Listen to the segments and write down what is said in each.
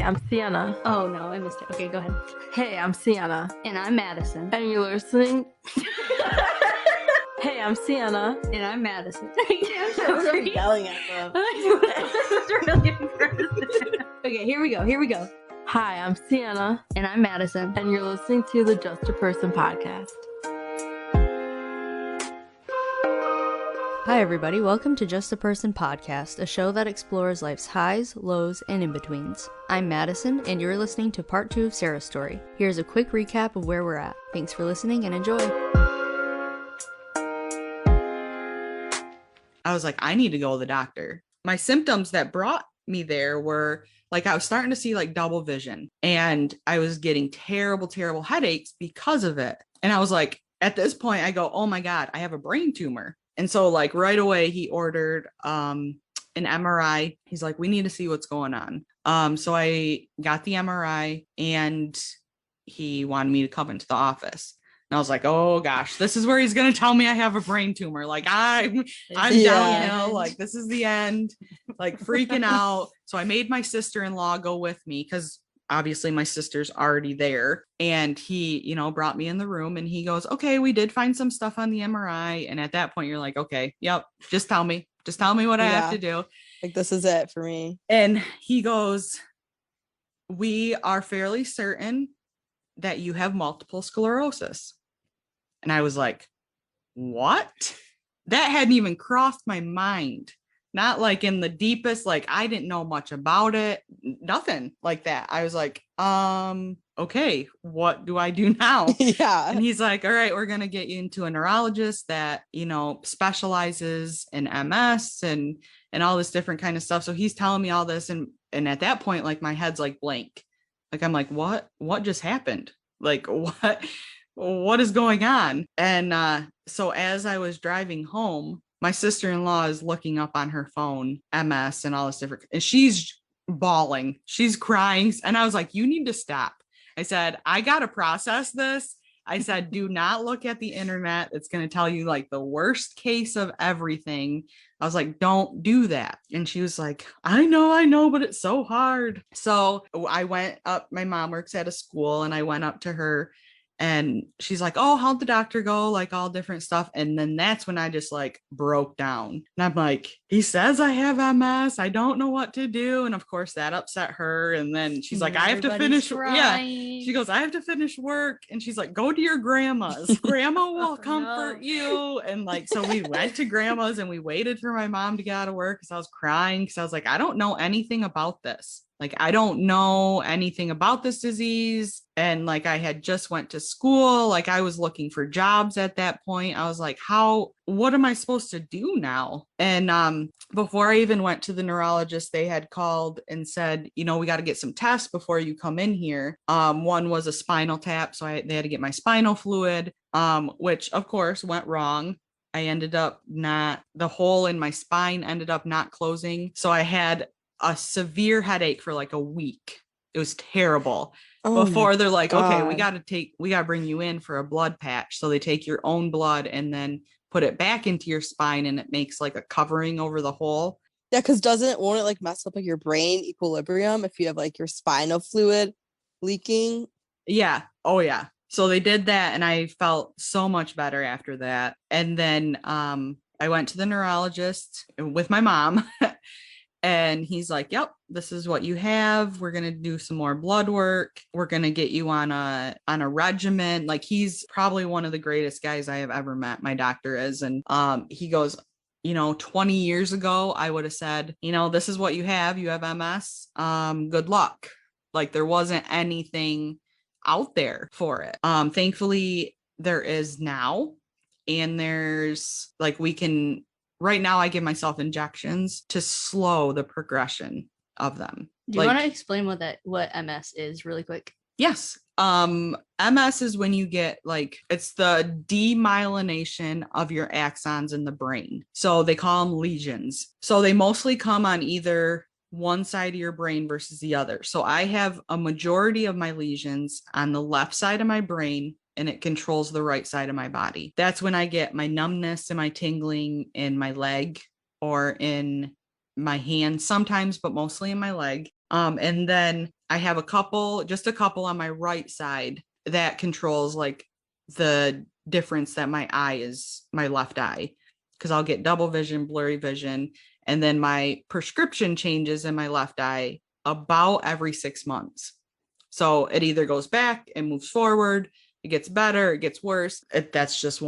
I'm Sienna. Oh no, I missed it. Okay, go ahead. Hey, I'm Sienna. And I'm Madison. And you're listening. Hey, I'm Sienna. And I'm Madison. I'm sorry. Yelling at them. This is really embarrassing. Okay, here we go. Hi, I'm Sienna. And I'm Madison. And you're listening to the Just a Person podcast. Hi, everybody. Welcome to Just a Person podcast, a show that explores life's highs, lows, and in-betweens. I'm Madison, and you're listening to part 2 of Sarah's story. Here's a quick recap of where we're at. Thanks for listening and enjoy. I was like, I need to go to the doctor. My symptoms that brought me there were like, I was starting to see like double vision, and I was getting terrible headaches because of it. And I was like, at this point, I go, oh my God, I have a brain tumor. And so like right away he ordered an MRI. He's like, we need to see what's going on. So I got the MRI and he wanted me to come into the office. And I was like, oh gosh, this is where he's going to tell me I have a brain tumor. Like I'm downhill. Like this is the end, like freaking out. So I made my sister-in-law go with me because obviously my sister's already there. And he, brought me in the room and he goes, okay, we did find some stuff on the MRI. And at that point you're like, okay, yep, just tell me what I have to do. Like, this is it for me. And he goes, we are fairly certain that you have multiple sclerosis. And I was like, what? That hadn't even crossed my mind. Not like in the deepest, like I didn't know much about it, nothing like that. I was like, okay, what do I do now? Yeah. And he's like, all right, we're going to get you into a neurologist that, specializes in MS and all this different kind of stuff. So he's telling me all this. And at that point, like my head's like blank. Like, I'm like, what just happened? Like, what is going on? And so as I was driving home, my sister-in-law is looking up on her phone, MS and all this different, and she's bawling, she's crying. And I was like, you need to stop. I said, I got to process this. I said, do not look at the internet. It's going to tell you like the worst case of everything. I was like, don't do that. And she was like, I know, but it's so hard. So I went up, my mom works at a school, and I went up to her. And she's like, oh, how'd the doctor go? Like all different stuff. And then that's when I just like broke down. And I'm like, he says I have MS. I don't know what to do. And of course that upset her. And then she's like, I have to finish. Crying. Yeah. She goes, I have to finish work. And she's like, go to your grandma's. Grandma will comfort you. And like, so we went to grandma's and we waited for my mom to get out of work because I was crying. Because I was like, I don't know anything about this. Like, I don't know anything about this disease. And like, I had just went to school. Like I was looking for jobs at that point. I was like, what am I supposed to do now? And before I even went to the neurologist, they had called and said, we got to get some tests before you come in here. One was a spinal tap. So they had to get my spinal fluid, which of course went wrong. I ended up the hole in my spine ended up not closing. So I had a severe headache for like a week. It was terrible. Before they're like, okay, we got to bring you in for a blood patch. So they take your own blood and then put it back into your spine, and it makes like a covering over the hole. Yeah, because won't it like mess up like your brain equilibrium if you have like your spinal fluid leaking? Yeah. Oh yeah. So they did that, and I felt so much better after that. And then I went to the neurologist with my mom. And he's like, yep, this is what you have. We're going to do some more blood work. We're going to get you on a regimen. Like, he's probably one of the greatest guys I have ever met. My doctor is. And he goes, 20 years ago, I would have said, this is what you have. You have MS. Good luck. Like, there wasn't anything out there for it. Thankfully, there is now. And there's like, right now I give myself injections to slow the progression of them. Do you want to explain what MS is really quick? Yes. MS is when you get it's the demyelination of your axons in the brain. So they call them lesions. So they mostly come on either one side of your brain versus the other. So I have a majority of my lesions on the left side of my brain, and it controls the right side of my body. That's when I get my numbness and my tingling in my leg or in my hand sometimes, but mostly in my leg. And then I have just a couple on my right side that controls like the difference that my eye is my left eye, because I'll get double vision, blurry vision. And then my prescription changes in my left eye about every 6 months. So it either goes back and moves forward, it gets better, it gets worse. That's just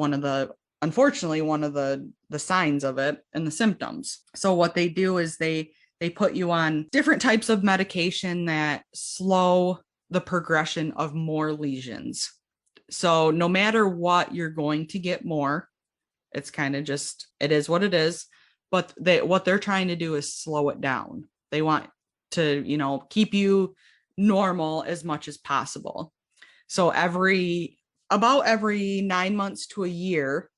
unfortunately, one of the signs of it and the symptoms. So what they do is they put you on different types of medication that slow the progression of more lesions. So no matter what, you're going to get more. It's kind of just, it is what it is. But what they're trying to do is slow it down. They want to, keep you normal as much as possible. So about every 9 months to a year,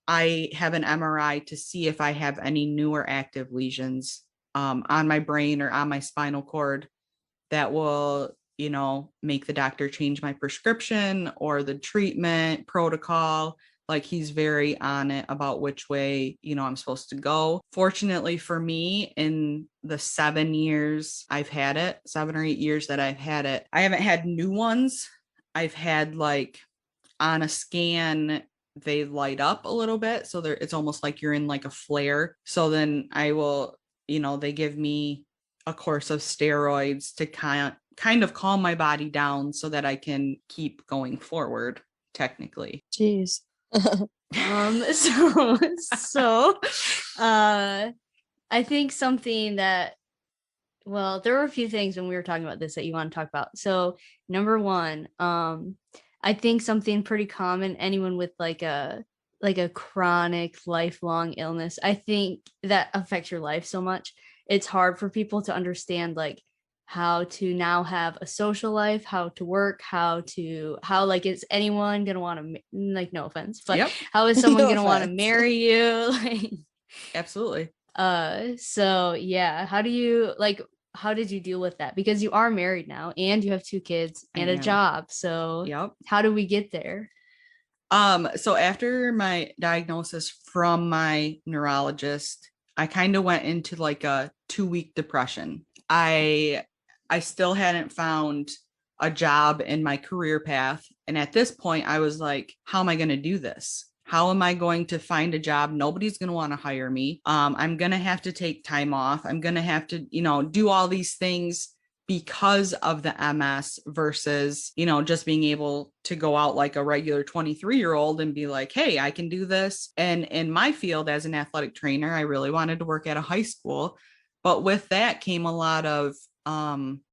I have an MRI to see if I have any newer active lesions on my brain or on my spinal cord that will, make the doctor change my prescription or the treatment protocol. Like, he's very on it about which way, I'm supposed to go. Fortunately for me, in the 7 or 8 years that I've had it, I haven't had new ones. I've had, like, on a scan, they light up a little bit. So it's almost like you're in like a flare. So then I will, they give me a course of steroids to kind of calm my body down so that I can keep going forward, technically. Jeez. I think something that, well, there were a few things when we were talking about this that you want to talk about. So number one, I think something pretty common, anyone with like a chronic lifelong illness, I think that affects your life so much. It's hard for people to understand like how to now have a social life, how to work, how like, is anyone gonna want to, like, no offense, but yep. How is someone gonna want to marry you? Like, absolutely. So yeah, how did you deal with that? Because you are married now and you have 2 kids and a job. So yep. How do we get there? So after my diagnosis from my neurologist, I kind of went into like a 2-week depression. I still hadn't found a job in my career path. And at this point, I was like, how am I going to do this? How am I going to find a job? Nobody's going to want to hire me. I'm going to have to take time off. I'm going to have to, do all these things because of the MS versus, just being able to go out like a regular 23-year-old and be like, hey, I can do this. And in my field as an athletic trainer, I really wanted to work at a high school. But with that came a lot of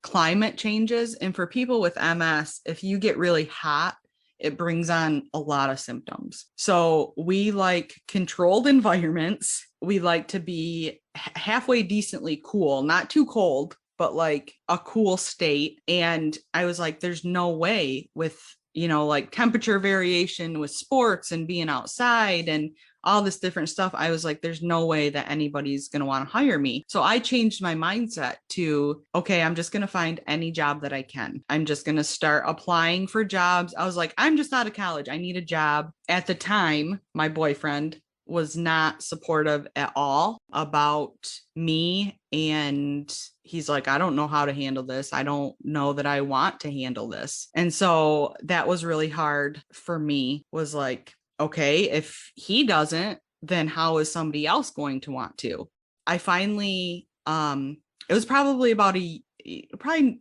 climate changes. And for people with MS, if you get really hot, it brings on a lot of symptoms. So we like controlled environments. We like to be halfway decently cool, not too cold, but like a cool state. And I was like, there's no way with, like temperature variation with sports and being outside and all this different stuff. I was like, there's no way that anybody's going to want to hire me. So I changed my mindset to, okay, I'm just going to find any job that I can. I'm just going to start applying for jobs. I was like, I'm just out of college. I need a job. At the time, my boyfriend was not supportive at all about me. And he's like, I don't know how to handle this. I don't know that I want to handle this. And so that was really hard for me, was like, okay, if he doesn't, then how is somebody else going to want to? I finally, it was probably probably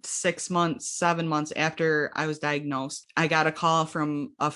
6 months, 7 months after I was diagnosed, I got a call from a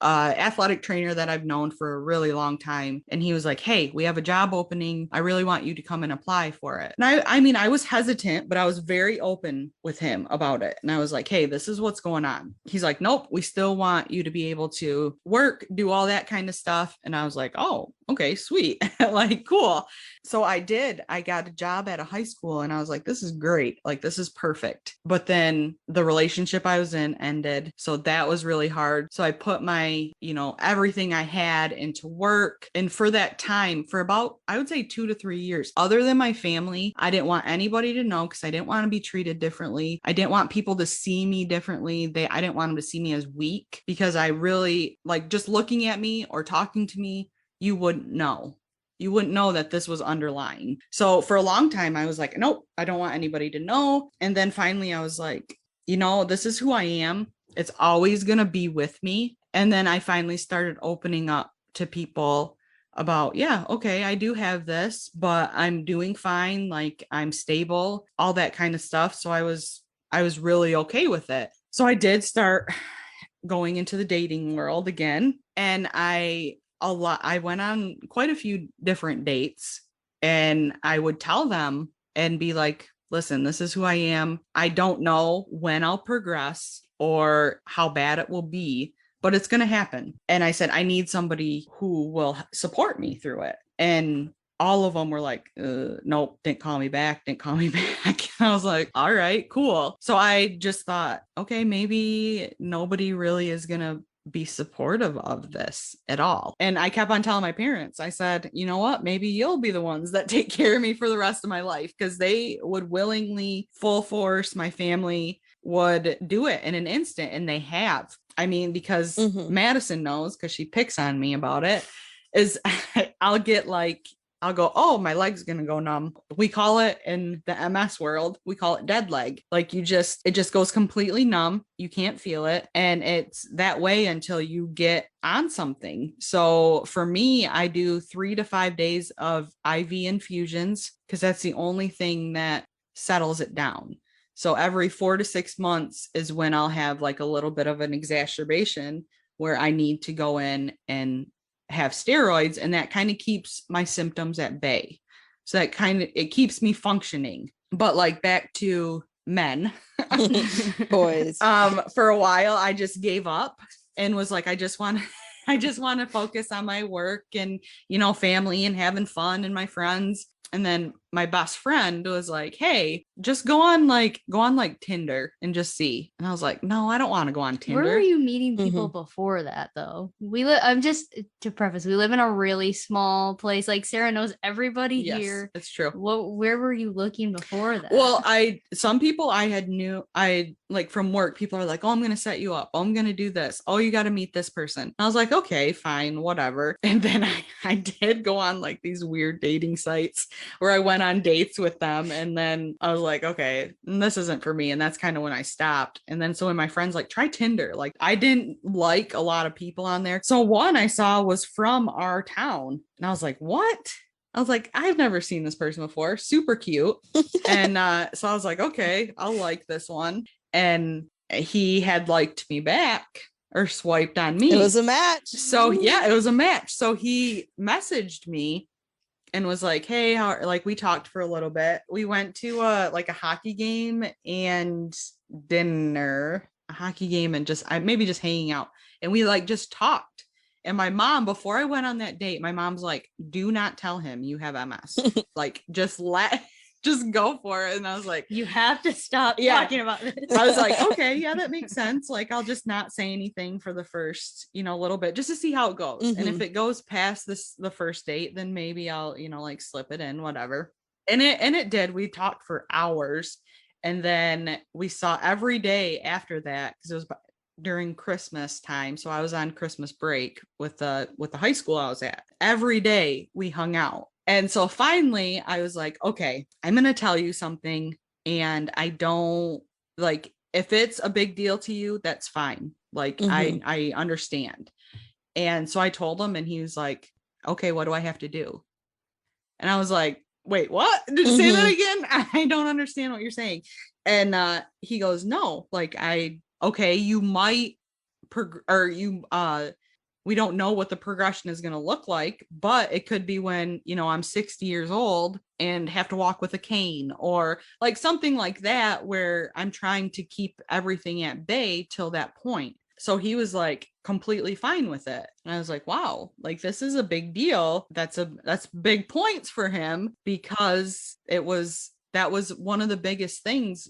athletic trainer that I've known for a really long time. And he was like, hey, we have a job opening. I really want you to come and apply for it. And I was hesitant, but I was very open with him about it. And I was like, hey, this is what's going on. He's like, nope, we still want you to be able to work, do all that kind of stuff. And I was like, oh, okay, sweet. Like, cool. So I got a job at a high school and I was like, this is great. Like, this is perfect. But then the relationship I was in ended. So that was really hard. So I put my, everything I had into work. And for that time, for about, I would say 2 to 3 years, other than my family, I didn't want anybody to know because I didn't want to be treated differently. I didn't want people to see me differently. I didn't want them to see me as weak because I really, like, just looking at me or talking to me, you wouldn't know. you wouldn't know that this was underlying. So for a long time, I was like, nope, I don't want anybody to know. And then finally I was like, this is who I am. It's always going to be with me. And then I finally started opening up to people about, yeah, okay, I do have this, but I'm doing fine. Like I'm stable, all that kind of stuff. So I was really okay with it. So I did start going into the dating world again. And I went on quite a few different dates, and I would tell them and be like, listen, this is who I am. I don't know when I'll progress or how bad it will be, but it's going to happen. And I said, I need somebody who will support me through it. And all of them were like, nope, didn't call me back. I was like, all right, cool. So I just thought, okay, maybe nobody really is going to be supportive of this at all. And I kept on telling my parents, I said, you know what, maybe you'll be the ones that take care of me for the rest of my life, because they would willingly, full force, my family would do it in an instant. And they have. I mean, because Madison knows, because she picks on me about it, is I'll go, oh, my leg's going to go numb. We call it in the MS world, we call it dead leg. Like it just goes completely numb. You can't feel it. And it's that way until you get on something. So for me, I do 3 to 5 days of IV infusions, because that's the only thing that settles it down. So every 4 to 6 months is when I'll have like a little bit of an exacerbation where I need to go in and have steroids, and that kind of keeps my symptoms at bay. So it keeps me functioning. But like back to men, boys, for a while I just gave up and was like, I just want to focus on my work and, family and having fun and my friends. And then my best friend was like, hey, just go on Tinder and just see. And I was like, no, I don't want to go on Tinder. Where were you meeting people before that, though? I'm just to preface, we live in a really small place. Like Sarah knows everybody here. It's true. Where were you looking before that? Well, some people I like from work, people are like, oh, I'm going to set you up. Oh, I'm going to do this. Oh, you got to meet this person. And I was like, okay, fine, whatever. And then I did go on like these weird dating sites where I went on dates with them. And then I was like, okay, this isn't for me. And that's kind of when I stopped. And then so when my friends like, try Tinder, like I didn't like a lot of people on there. So one I saw was from our town. And I was like, what? I was like, I've never seen this person before. Super cute. And so I was like, okay, I'll like this one. And he had liked me back or swiped on me. It was a match. So yeah, it was a match. So he messaged me and was like, hey, we talked for a little bit. We went to a hockey game and dinner, a hockey game, and just hanging out. And we just talked. And my mom, before I went on that date, my mom's like, do not tell him you have MS. Just go for it. And I was like, you have to stop talking about this. I was like, okay, yeah, that makes sense. Like, I'll just not say anything for the first, little bit, just to see how it goes. And if it goes past the first date, then maybe I'll, slip it in, whatever. And it did. We talked for hours. And then we saw every day after that, because it was during Christmas time. So I was on Christmas break with the high school I was at. Every day we hung out. And so finally I was like, okay, I'm going to tell you something. And I don't if it's a big deal to you, that's fine. I understand. And so I told him, and he was like, okay, what do I have to do? And I was like, wait, what? Did you say that again? I don't understand what you're saying. And he goes, no, okay, you might, we don't know what the progression is going to look like, but it could be when, I'm 60 years old and have to walk with a cane, or something like that, where I'm trying to keep everything at bay till that point. So he was completely fine with it. And I was like, wow, this is a big deal. That's big points for him, because that was one of the biggest things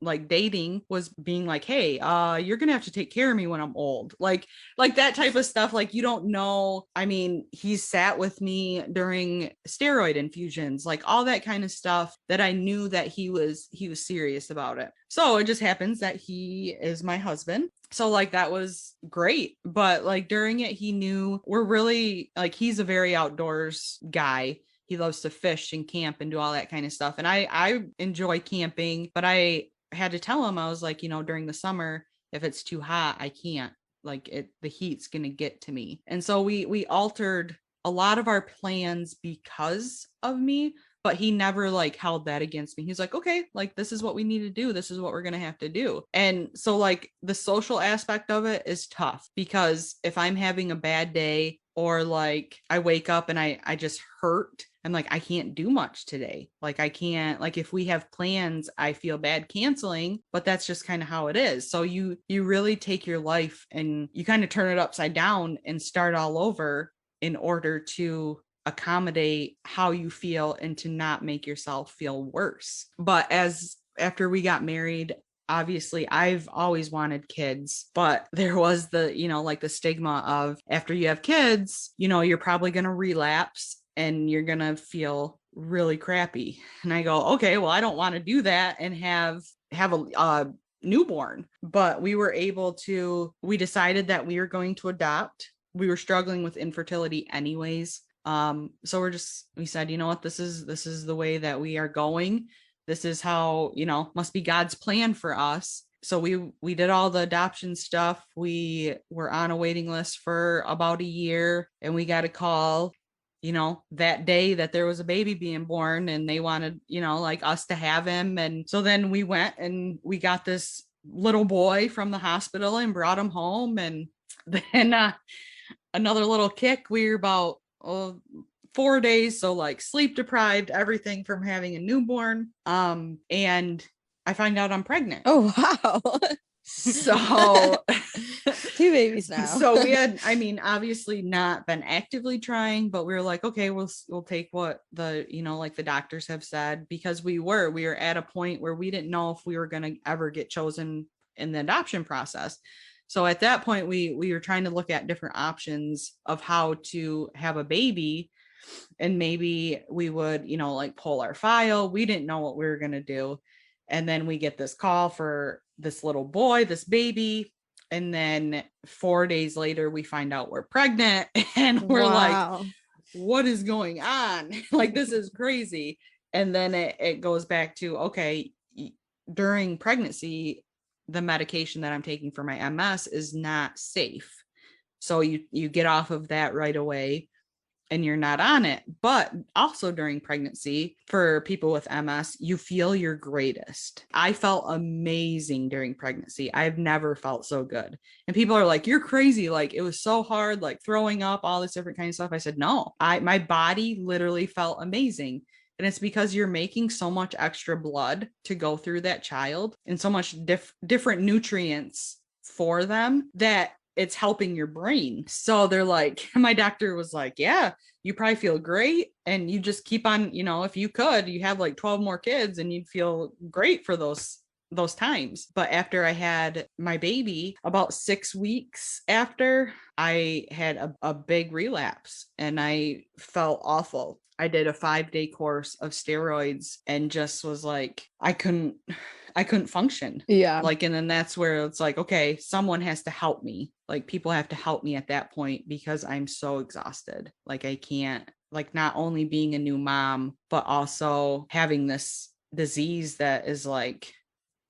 like dating was being like, hey, you're gonna have to take care of me when I'm old, like that type of stuff. Like, you don't know. I mean, he sat with me during steroid infusions, like all that kind of stuff, that I knew that he was serious about it. So it just happens that he is my husband. So like that was great. But like during it, he knew we're really like, he's a very outdoors guy. He loves to fish and camp and do all that kind of stuff. And I enjoy camping, but I had to tell him, I was like, during the summer, if it's too hot, I can't, like the heat's going to get to me. And so we altered a lot of our plans because of me, but he never like held that against me. He's like, okay, like this is what we need to do. This is what we're going to have to do. And so like the social aspect of it is tough, because if I'm having a bad day, or like I wake up and I just hurt, I'm like, I can't do much today. Like I can't, like if we have plans, I feel bad canceling, but that's just kind of how it is. So you really take your life and you kind of turn it upside down and start all over in order to accommodate how you feel and to not make yourself feel worse. But after we got married, obviously I've always wanted kids, but there was the, like the stigma of after you have kids, you're probably going to relapse and you're going to feel really crappy. And I go, okay, well, I don't want to do that and have a newborn. But we decided that we were going to adopt. We were struggling with infertility anyways. So we said, you know what, this is the way that we are going. This is how, must be God's plan for us. So we did all the adoption stuff. We were on a waiting list for about a year, and we got a call, that day that there was a baby being born, and they wanted, like us to have him. And so then we went and we got this little boy from the hospital and brought him home. And then another little kick, we were about 4 days, so like sleep deprived, everything from having a newborn, and I find out I'm pregnant. Oh wow. So 2 babies now. So we had, obviously not been actively trying, but we were like, okay, we'll take what the like the doctors have said, because we were at a point where we didn't know if we were going to ever get chosen in the adoption process. So at that point, we were trying to look at different options of how to have a baby. And maybe we would, like pull our file. We didn't know what we were going to do. And then we get this call for this little boy, this baby. And then 4 days later, we find out we're pregnant. And we're like, what is going on? Like, this is crazy. And then it goes back to, okay, during pregnancy, the medication that I'm taking for my MS is not safe. So you get off of that right away and you're not on it. But also during pregnancy, for people with MS, you feel your greatest. I felt amazing during pregnancy. I've never felt so good. And people are like, you're crazy. Like, it was so hard, like throwing up, all this different kind of stuff. I said, no, my body literally felt amazing. And it's because you're making so much extra blood to go through that child and so much different nutrients for them that it's helping your brain. So they're like, my doctor was like, yeah, you probably feel great. And you just keep on, if you could, you have like 12 more kids and you'd feel great for those times. But after I had my baby, about 6 weeks after, I had a big relapse and I felt awful. I did a 5-day course of steroids and just was like, I couldn't function. Yeah. Like, and then that's where it's like, okay, someone has to help me. Like, people have to help me at that point because I'm so exhausted. Like, I can't, like, not only being a new mom, but also having this disease that is like,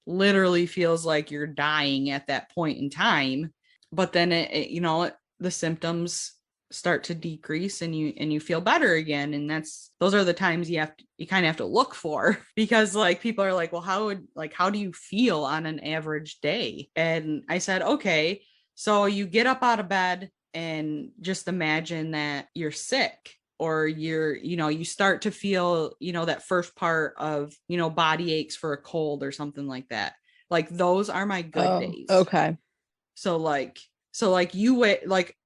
literally feels like you're dying at that point in time. But then the symptoms start to decrease and you feel better again. And those are the times you kind of have to look for, because like people are like, well, how do you feel on an average day? And I said, okay, so you get up out of bed and just imagine that you're sick, or you start to feel, that first part of, body aches for a cold or something like that. Like, those are my good days. Okay. So you wait, like,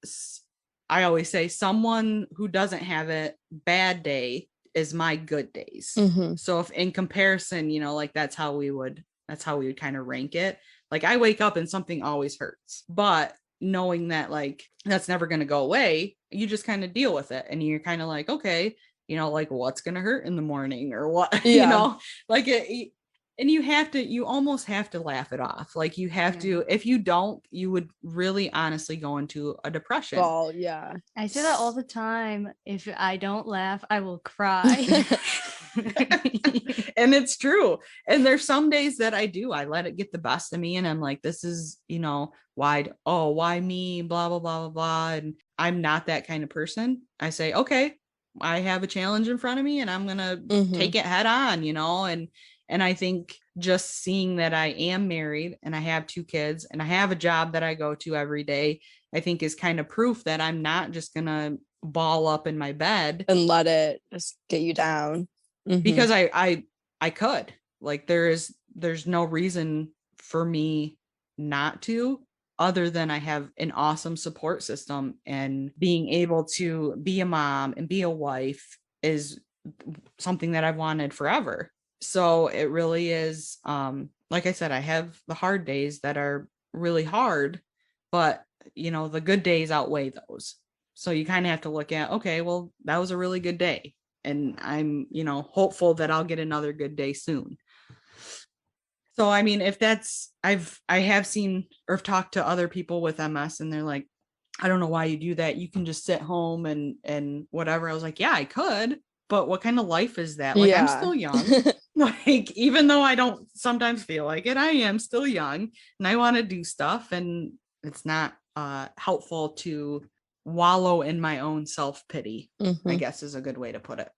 I always say someone who doesn't have a bad day is my good days. Mm-hmm. So if in comparison, like that's how we would That's how we would kind of rank it. Like I wake up and something always hurts, but knowing that like that's never going to go away, you just kind of deal with it. And you're kind of like, okay, like what's going to hurt in the morning or what, like it, and you almost have to laugh it off. Like you have to, if you don't, you would really honestly go into a depression. Oh, yeah. I say that all the time. If I don't laugh, I will cry. And it's true. And there's some days that I let it get the best of me. And I'm like, this is, why me, blah, blah, blah, blah, blah. And I'm not that kind of person. I say, okay, I have a challenge in front of me and I'm going to take it head on, and I think just seeing that I am married and I have 2 kids and I have a job that I go to every day, I think is kind of proof that I'm not just going to ball up in my bed and let it just get you down. Because I could, like, there's no reason for me not to, other than I have an awesome support system, and being able to be a mom and be a wife is something that I've wanted forever. So it really is, like I said, I have the hard days that are really hard, but the good days outweigh those. So you kind of have to look at, okay, well, that was a really good day. And I'm, hopeful that I'll get another good day soon. So, I mean, if that's, I have seen or talked to other people with MS and they're like, I don't know why you do that. You can just sit home and whatever. I was like, yeah, I could, but what kind of life is that? Like, I'm still young. Like, even though I don't sometimes feel like it, I am still young and I want to do stuff, and it's not helpful to wallow in my own self-pity, I guess is a good way to put it.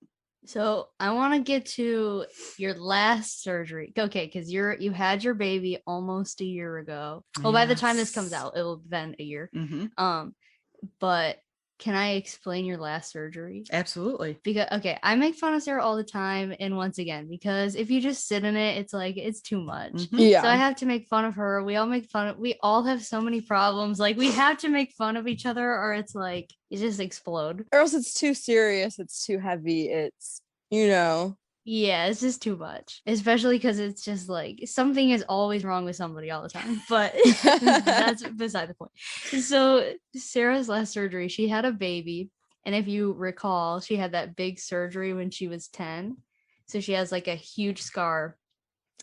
So I want to get to your last surgery. Okay, because you had your baby almost a year ago. Well, by the time this comes out, it'll have been a year. But can I explain your last surgery? Absolutely. Because, okay, I make fun of Sarah all the time. And once again, because if you just sit in it, it's like, it's too much. Yeah. So I have to make fun of her. We all have so many problems. Like, we have to make fun of each other, or it's like, you just explode. Or else it's too serious. It's too heavy. It's, Yeah, it's just too much. Especially because it's just like something is always wrong with somebody all the time. But that's beside the point. So Sarah's last surgery, she had a baby. And if you recall, she had that big surgery when she was 10. So she has like a huge scar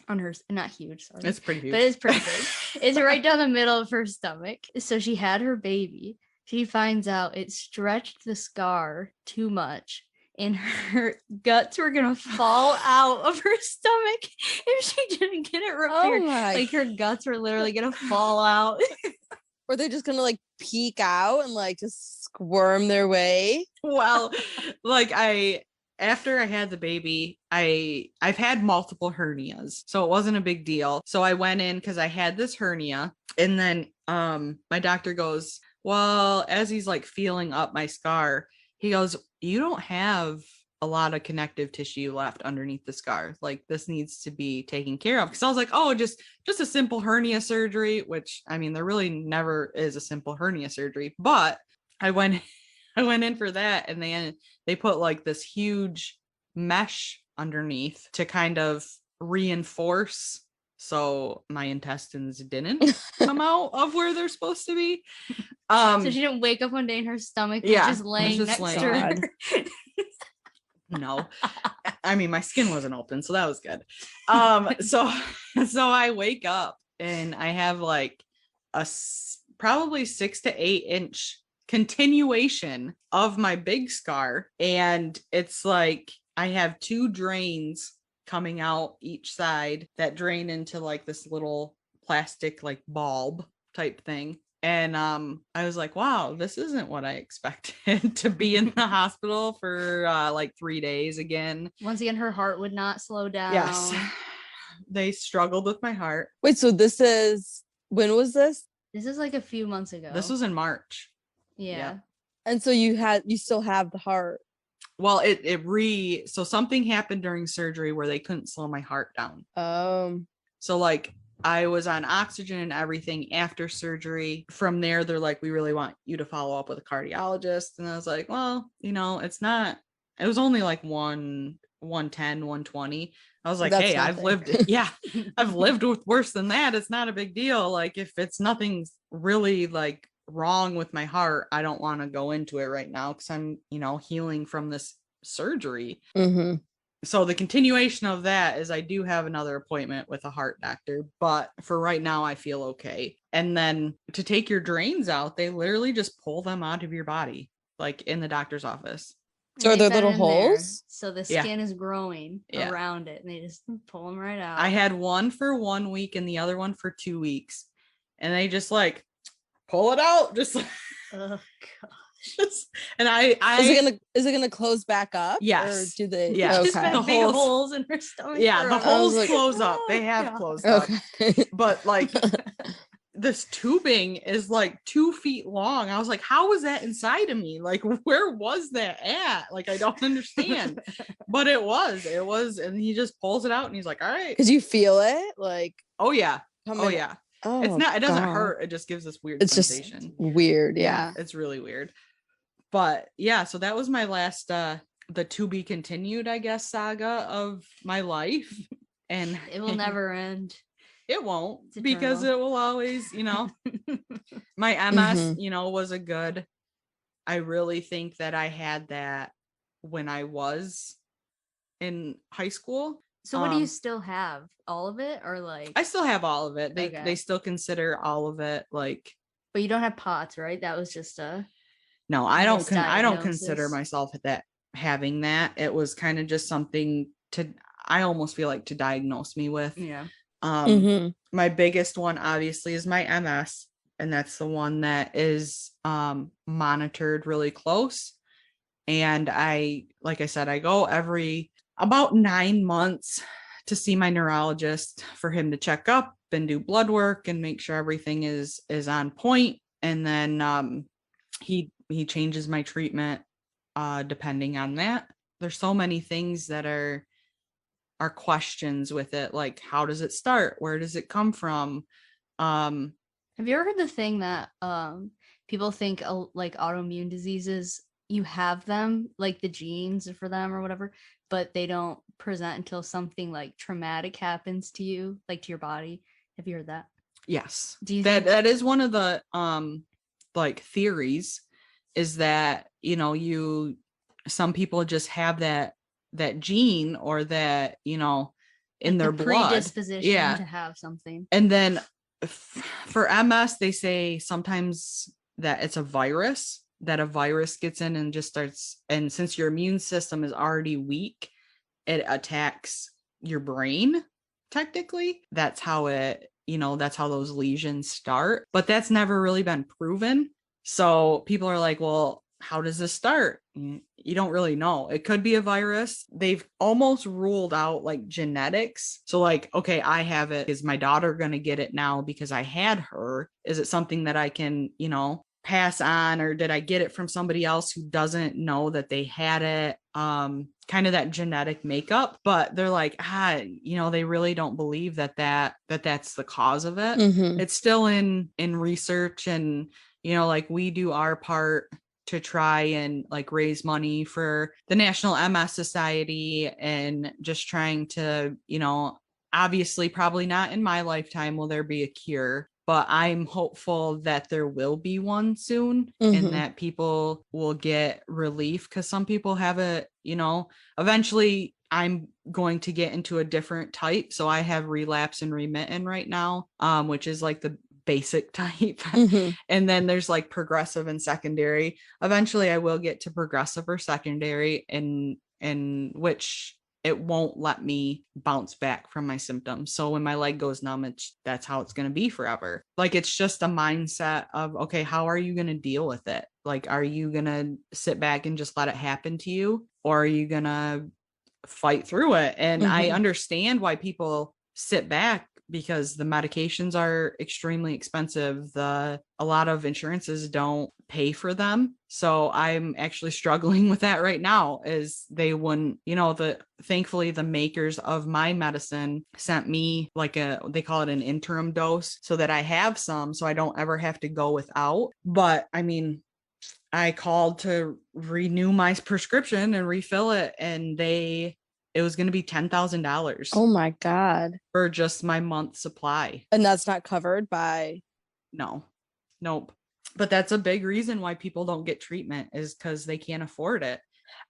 on her, not huge, sorry. It's pretty huge. But it's pretty big. It's right down the middle of her stomach. So she had her baby. She finds out it stretched the scar too much, and her guts were gonna fall out of her stomach if she didn't get it repaired. Like, her guts were literally gonna fall out. Or they're just gonna like peek out and like just squirm their way. Well, like after I had the baby, I've had multiple hernias, so it wasn't a big deal. So I went in because I had this hernia, and then my doctor goes, well, as he's like feeling up my scar, he goes, you don't have a lot of connective tissue left underneath the scar. Like, this needs to be taken care of. Because I was like, oh, just a simple hernia surgery, which, I mean, there really never is a simple hernia surgery. But I went in for that, and they put like this huge mesh underneath to kind of reinforce so my intestines didn't come out of where they're supposed to be. So she didn't wake up one day and her stomach was just laying next to her. No, I mean, my skin wasn't open, so that was good. So I wake up and I have like a probably 6 to 8 inch continuation of my big scar, and it's like I have 2 drains coming out each side that drain into like this little plastic like bulb type thing. And I was like, wow, this isn't what I expected, to be in the hospital for like 3 days again. Once again, her heart would not slow down. Yes. They struggled with my heart. Wait, so when was this? This is like a few months ago. This was in March. Yeah. And so you still have the heart. Well, so something happened during surgery where they couldn't slow my heart down. So like, I was on oxygen and everything after surgery. From there, they're like, we really want you to follow up with a cardiologist. And I was like, well, it was only like one 110, 120. I was like, That's hey, I've nothing. lived, yeah, I've lived with worse than that. It's not a big deal. Like if it's nothing's really like wrong with my heart, I don't want to go into it right now because I'm, healing from this surgery. Mm-hmm. So the continuation of that is I do have another appointment with a heart doctor, but for right now, I feel okay. And then to take your drains out, they literally just pull them out of your body, like in the doctor's office. So are there They've been little in there, holes? so the Yeah. skin is growing Yeah. around it, and they just pull them right out. I had one for 1 week and the other one for 2 weeks. And they just like pull it out. Just like, Oh and I Is it gonna close back up? Yes. Or do they? Yes. Just Okay. big, The big holes- holes in her stomach. yeah, the or- holes like, close up. They have yeah. closed up. Okay. But like this tubing is like 2 feet long. I was like, how was that inside of me? Like, where was that at? Like, I don't understand. But it was, and he just pulls it out and he's like, all right. Because you feel it, like. Oh yeah. coming- Oh yeah. Oh, It doesn't God. hurt. It just gives this weird It's just sensation. weird. Yeah. It's really weird. But yeah, so that was my last the to be continued, I guess, saga of my life. And It will never end. it won't, It's because eternal. it will always, my MS, Mhm. was a good. I really think that I had that when I was in high school. So what do you still have? All of it, or like? I still have all of it. They Okay. still consider all of it like. But you don't have POTS, right? That was just a. No, I don't consider misdiagnosis. myself that having that. It was kind of just something I almost feel like to diagnose me with. Yeah. Mhm. My biggest one obviously is my MS, and that's the one that is monitored really close. And like I said, I go every about 9 months to see my neurologist for him to check up and do blood work and make sure everything is on point. And then he changes my treatment depending on that. There's so many things that are questions with it, like how does it start, where does it come from? Have you ever heard the thing that people think like autoimmune diseases, you have them, like the genes for them or whatever, but they don't present until something like traumatic happens to you, like to your body? Have you heard that? Yes. Do you that think- that is one of the like theories, is that some people just have that gene, or that in their the blood predisposition to have something. And then for MS, they say sometimes that it's a virus gets in and just starts, and since your immune system is already weak, it attacks your brain. Technically, that's how those lesions start, but that's never really been proven. So people are like, well, how does this start? You don't really know. It could be a virus. They've almost ruled out like genetics. So like, okay, I have it. Is my daughter going to get it now because I had her? Is it something that I can, pass on, or did I get it from somebody else who doesn't know that they had it? Kind of that genetic makeup. But they're like, they really don't believe that's the cause of it. Mhm. It's still in research, and like we do our part to try and like raise money for the National MS Society, and just trying to, obviously probably not in my lifetime will there be a cure, but I'm hopeful that there will be one soon, Mhm. and that people will get relief, because some people have it, eventually I'm going to get into a different type. So I have relapse and remittent right now, which is like the basic type. Mhm. And then there's like progressive and secondary. Eventually I will get to progressive or secondary, in which it won't let me bounce back from my symptoms. So when my leg goes numb, that's how it's going to be forever. Like, it's just a mindset of, okay, how are you going to deal with it? Like, are you going to sit back and just let it happen to you? Or are you going to fight through it? And I understand why people sit back, because the medications are extremely expensive. A lot of insurances don't pay for them. So I'm actually struggling with that right now, is they wouldn't, thankfully the makers of my medicine sent me like they call it an interim dose, so that I have some, so I don't ever have to go without. But I mean, I called to renew my prescription and refill it, and they it was going to be $10,000 Oh my God. for just my month supply. And that's not covered by. No, nope. But that's a big reason why people don't get treatment, is because they can't afford it.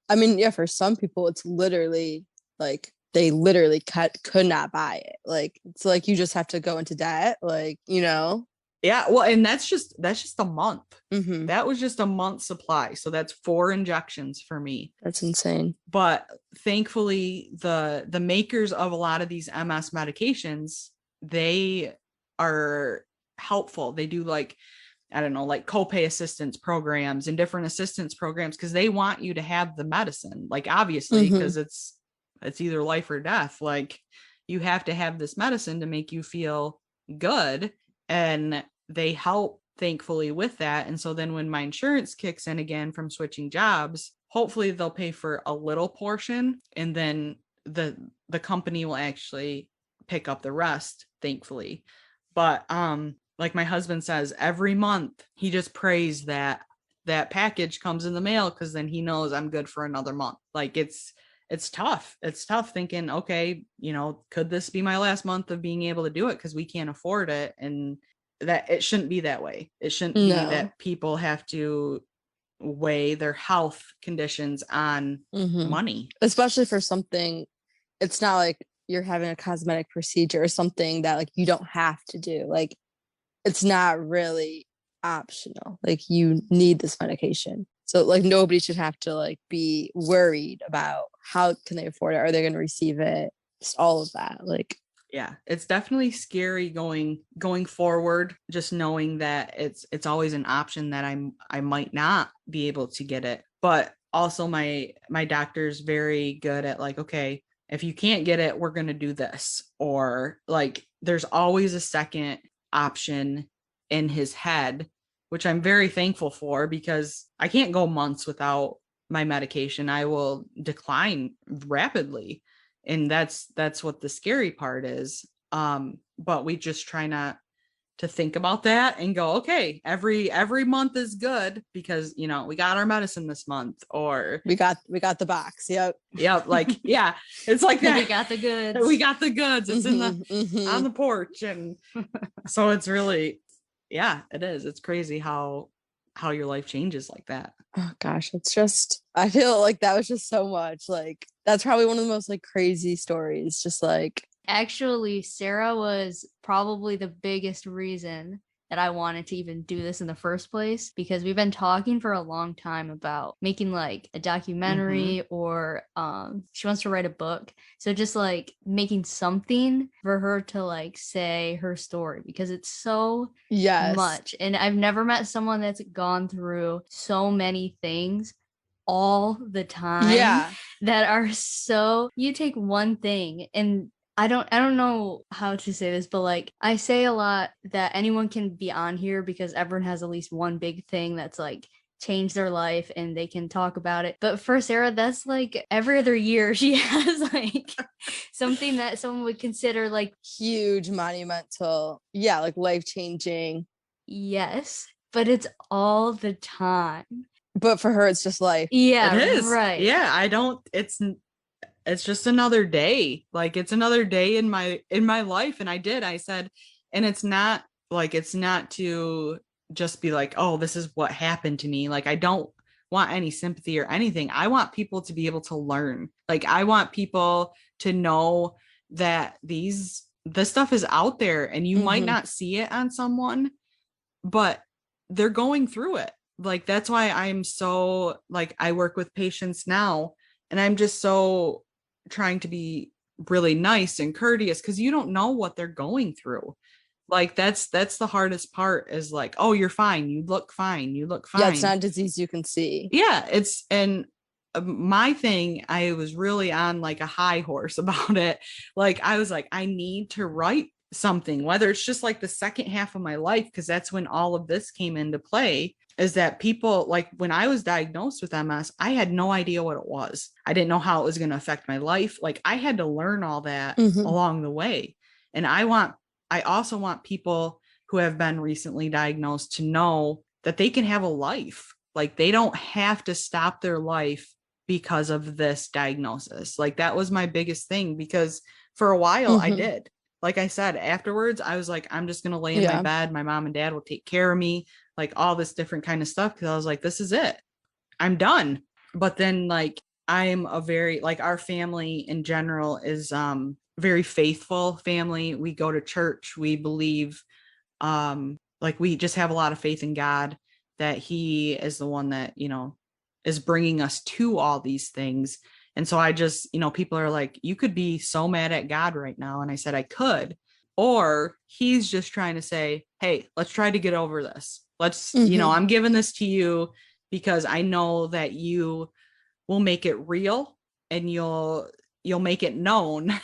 I mean, yeah, for some people, it's literally like they literally could not buy it. Like, it's like you just have to go into debt, like, you know? Yeah, well, and that's just a month. Mm-hmm. That was just a month supply. So that's 4 injections for me. That's insane. But thankfully, the makers of a lot of these MS medications, they are helpful. They do like, I don't know, like copay assistance programs and different assistance programs, because they want you to have the medicine. Like, obviously, because it's either life or death. Like, you have to have this medicine to make you feel good. And they help, thankfully, with that. And so then when my insurance kicks in again from switching jobs, hopefully they'll pay for a little portion, and then the company will actually pick up the rest, thankfully. But like my husband says, every month he just prays that package comes in the mail, because then he knows I'm good for another month. Like, it's tough. It's tough thinking, okay, could this be my last month of being able to do it, because we can't afford it. And that it shouldn't be that way. It shouldn't be that people have to weigh their health conditions on money, especially for something. It's not like you're having a cosmetic procedure or something that like you don't have to do. Like, it's not really optional. Like, you need this medication. So like nobody should have to like be worried about how can they afford it? Are they going to receive it? Just all of that. Like, yeah, it's definitely scary going forward, just knowing that it's always an option that I might not be able to get it. But also my doctor's very good at like, okay, if you can't get it, we're going to do this. Or like, there's always a second option in his head, which I'm very thankful for, because I can't go months without my medication. I will decline rapidly. And that's what the scary part is. But we just try not to think about that and go, okay, every month is good, because we got our medicine this month, or we got the box. Yep. Like, yeah, it's like that. We got the goods. We got the goods. It's in the on the porch. And so it's really, yeah, it is. It's crazy how your life changes like that. Oh gosh, it's just, I feel like that was just so much. Like, that's probably one of the most like crazy stories. Just like, actually, Sarah was probably the biggest reason that I wanted to even do this in the first place, because we've been talking for a long time about making like a documentary, or she wants to write a book. So just like making something for her to like say her story, because it's so much. And I've never met someone that's gone through so many things all the time that are so, you take one thing, and I don't know how to say this, but like, I say a lot that anyone can be on here because everyone has at least one big thing that's like changed their life and they can talk about it. But for Sarah, that's like every other year she has like something that someone would consider like huge, monumental, like life-changing. Yes, but it's all the time. But for her, it's just life. Yeah, it is. Right. Yeah, it's just another day. Like, it's another day in my life. And I said, and it's not to just be like, oh, this is what happened to me. Like, I don't want any sympathy or anything. I want people to be able to learn. Like, I want people to know that this stuff is out there, and you might not see it on someone, but they're going through it. Like, that's why I'm so, like, I work with patients now, and I'm just so trying to be really nice and courteous, because you don't know what they're going through. Like, that's the hardest part, is like, oh, you're fine. You look fine. Yeah, it's not a disease you can see. Yeah, and my thing, I was really on like a high horse about it. Like, I was like, I need to write something, whether it's just like the second half of my life, because that's when all of this came into play. Is that people, like, when I was diagnosed with MS, I had no idea what it was. I didn't know how it was going to affect my life. Like, I had to learn all that along the way. And I also want people who have been recently diagnosed to know that they can have a life. Like, they don't have to stop their life because of this diagnosis. Like that was my biggest thing, because for a while I did. Like I said, afterwards, I was like, I'm just going to lay in my bed. My mom and dad will take care of me, like all this different kind of stuff. Cause I was like, this is it. I'm done. But then like, I'm a very, like our family in general is very faithful family. We go to church. We believe, like we just have a lot of faith in God, that he is the one that, you know, is bringing us to all these things. And so I just, you know, people are like, you could be so mad at God right now. And I said, I could, or he's just trying to say, hey, let's try to get over this. Let's, you know, I'm giving this to you because I know that you will make it real and you'll make it known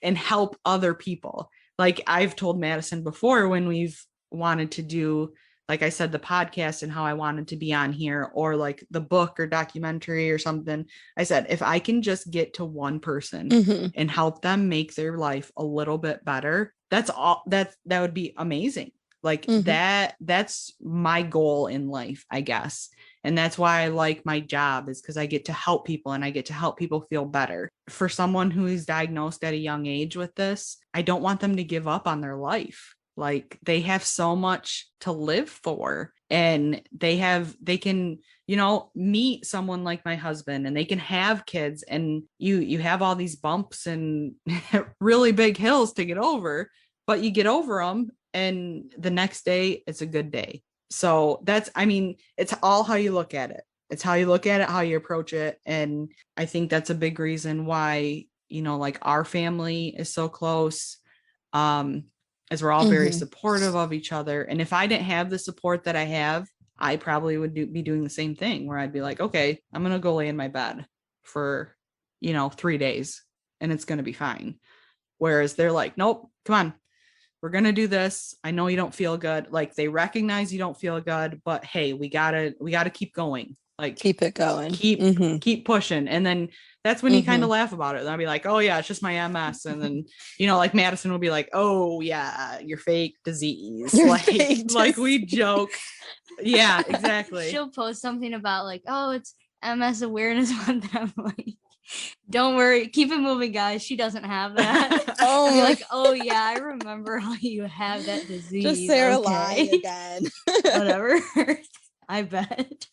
and help other people. Like I've told Madison before, when we've wanted to do, like I said, the podcast and how I wanted to be on here, or like the book or documentary or something. I said, if I can just get to one person and help them make their life a little bit better, that's all, that would be amazing. Like that's my goal in life, I guess. And that's why I like my job, is because I get to help people and I get to help people feel better. For someone who is diagnosed at a young age with this, I don't want them to give up on their life. Like they have so much to live for, and they can, you know, meet someone like my husband and they can have kids, and you have all these bumps and really big hills to get over, but you get over them and the next day it's a good day. So that's, I mean, it's all how you look at it. It's how you look at it, how you approach it. And I think that's a big reason why, you know, like our family is so close. As we're all very supportive of each other. And if I didn't have the support that I have, I probably would be doing the same thing, where I'd be like, okay, I'm going to go lay in my bed for, you know, 3 days and it's going to be fine. Whereas they're like, nope, come on, we're going to do this. I know you don't feel good. Like they recognize you don't feel good, but hey, we gotta keep going. Like keep it going, keep pushing. And then that's when you kind of laugh about it. And I'll be like, oh yeah, it's just my MS. And then, you know, like Madison will be like, oh yeah, your fake disease. Like we joke. Yeah, exactly. She'll post something about like, oh, it's MS awareness month. And I'm like, don't worry, keep it moving, guys. She doesn't have that. Oh, like, oh yeah, I remember how you have that disease. Just Sarah lying again. Whatever. I bet.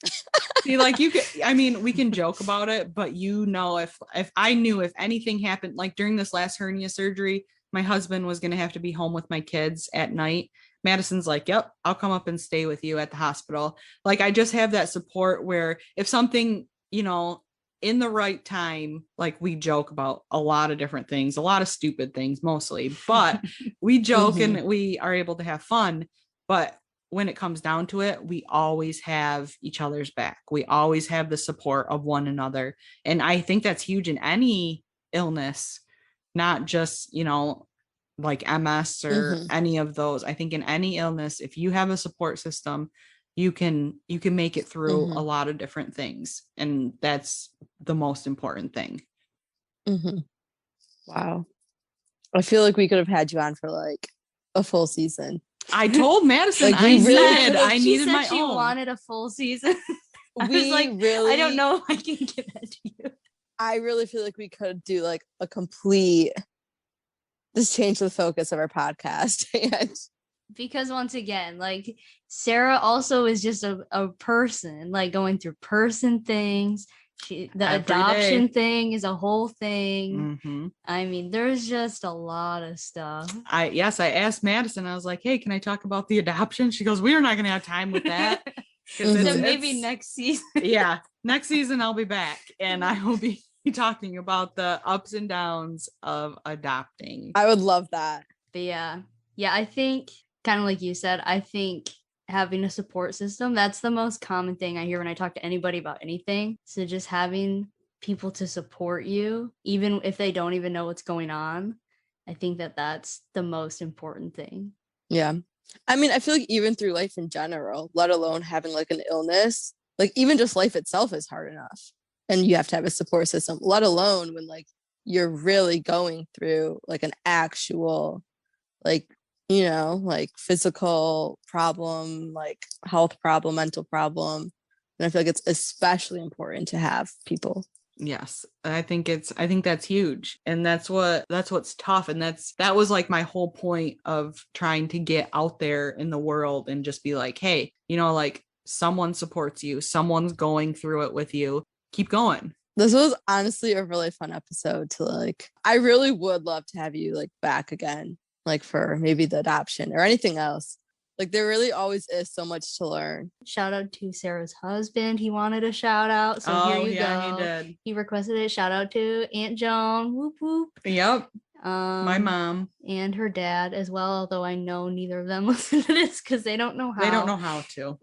See, like you could, I mean, we can joke about it, but you know, if I knew if anything happened, like during this last hernia surgery, my husband was going to have to be home with my kids at night. Madison's like, yep, I'll come up and stay with you at the hospital. Like, I just have that support where if something, you know, in the right time, like we joke about a lot of different things, a lot of stupid things mostly, but we joke and we are able to have fun. But when it comes down to it, we always have each other's back. We always have the support of one another. And I think that's huge in any illness, not just, you know, like MS or any of those. I think in any illness, if you have a support system, you can make it through a lot of different things. And that's the most important thing. Wow. I feel like we could have had you on for like a full season. I told Madison, like, I needed my she own. wanted a full season. I was We like, really, I don't know if I can give that to you. I really feel like we could do like a complete, just change the focus of our podcast. And because once again, like Sarah also is just a person, like going through person things. The adoption thing is a whole thing. I mean, there's just a lot of stuff. I asked Madison, I was like, hey, can I talk about the adoption? She goes, we're not going to have time with that. So maybe next season. Yeah. Next season, I'll be back and I will be talking about the ups and downs of adopting. I would love that. But yeah, I think kind of like you said, I think having a support system, that's the most common thing I hear when I talk to anybody about anything. So just having people to support you, even if they don't even know what's going on, I think that that's the most important thing. Yeah. I mean, I feel like even through life in general, let alone having like an illness, like even just life itself is hard enough. And you have to have a support system, let alone when like you're really going through like an actual, like, you know, like physical problem, like health problem, mental problem. And I feel like it's especially important to have people Yes. I think that's huge. And that's what's tough. And that was like my whole point of trying to get out there in the world and just be like, hey, like someone supports you, someone's going through it with you. Keep going. This was honestly a really fun episode to like, I really would love to have you like back again, like for maybe the adoption or anything else. Like there really always is so much to learn. Shout out to Sarah's husband. He wanted a shout out. So here you go. He did. He requested a shout out to Aunt Joan. Whoop whoop. Yep. My mom. And her dad as well, although I know neither of them listen to this because they don't know how. They don't know how to.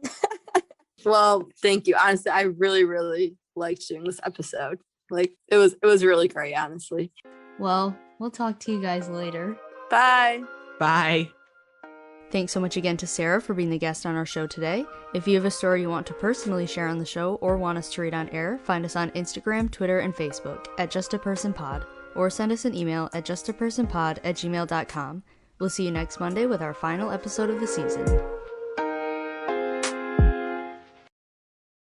Well, thank you. Honestly, I really, really liked doing this episode. Like it was really great, honestly. Well, we'll talk to you guys later. Bye. Bye. Thanks so much again to Sarah for being the guest on our show today. If you have a story you want to personally share on the show or want us to read on air, find us on Instagram, Twitter, and Facebook at JustAPersonPod, or send us an email at justapersonpod@gmail.com. We'll see you next Monday with our final episode of the season.